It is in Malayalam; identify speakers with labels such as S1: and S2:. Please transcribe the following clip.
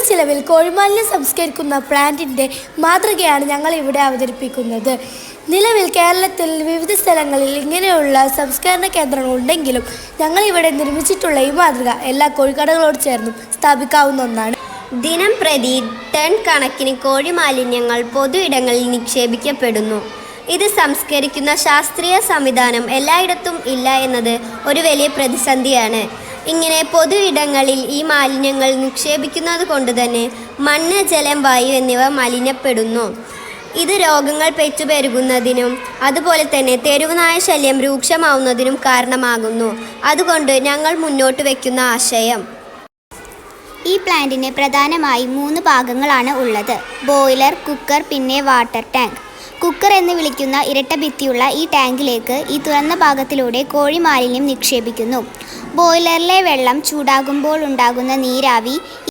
S1: ചിലവിൽ കോഴിമാലിന്യം സംസ്കരിക്കുന്ന പ്ലാന്റിൻ്റെ മാതൃകയാണ് ഞങ്ങൾ ഇവിടെ അവതരിപ്പിക്കുന്നത്. നിലവിൽ കേരളത്തിൽ വിവിധ സ്ഥലങ്ങളിൽ ഇങ്ങനെയുള്ള സംസ്കരണ കേന്ദ്രങ്ങൾ ഉണ്ടെങ്കിലും ഞങ്ങളിവിടെ നിർമ്മിച്ചിട്ടുള്ള ഈ മാതൃക എല്ലാ കോഴിക്കടകളോട് ചേർന്നും സ്ഥാപിക്കാവുന്ന ഒന്നാണ്.
S2: ദിനം പ്രതി ടൺ കണക്കിന് കോഴി മാലിന്യങ്ങൾ പൊതു ഇടങ്ങളിൽ നിക്ഷേപിക്കപ്പെടുന്നു. ഇത് സംസ്കരിക്കുന്ന ശാസ്ത്രീയ സംവിധാനം എല്ലായിടത്തും ഇല്ല എന്നത് ഒരു വലിയ പ്രതിസന്ധിയാണ്. ഇങ്ങനെ പൊതു ഇടങ്ങളിൽ ഈ മാലിന്യങ്ങൾ നിക്ഷേപിക്കുന്നത് കൊണ്ട് തന്നെ മണ്ണ്, ജലം, വായു എന്നിവ മലിനപ്പെടുന്നു. ഇത് രോഗങ്ങൾ പെറ്റുപെരുകുന്നതിനും അതുപോലെ തന്നെ തെരുവുനായ ശല്യം രൂക്ഷമാവുന്നതിനും കാരണമാകുന്നു. അതുകൊണ്ട് ഞങ്ങൾ മുന്നോട്ട് വയ്ക്കുന്ന ആശയം,
S3: ഈ പ്ലാന്റിന് പ്രധാനമായി 3 ഭാഗങ്ങളാണ് ഉള്ളത്: ബോയിലർ, കുക്കർ, പിന്നെ വാട്ടർ ടാങ്ക്. കുക്കർ എന്ന് വിളിക്കുന്ന ഇരട്ട ഭിത്തിയുള്ള ഈ ടാങ്കിലേക്ക് ഈ തുറന്ന ഭാഗത്തിലൂടെ കോഴി മാലിന്യം നിക്ഷേപിക്കുന്നു. ബോയിലറിലെ വെള്ളം ചൂടാകുമ്പോൾ ഉണ്ടാകുന്ന നീരാവി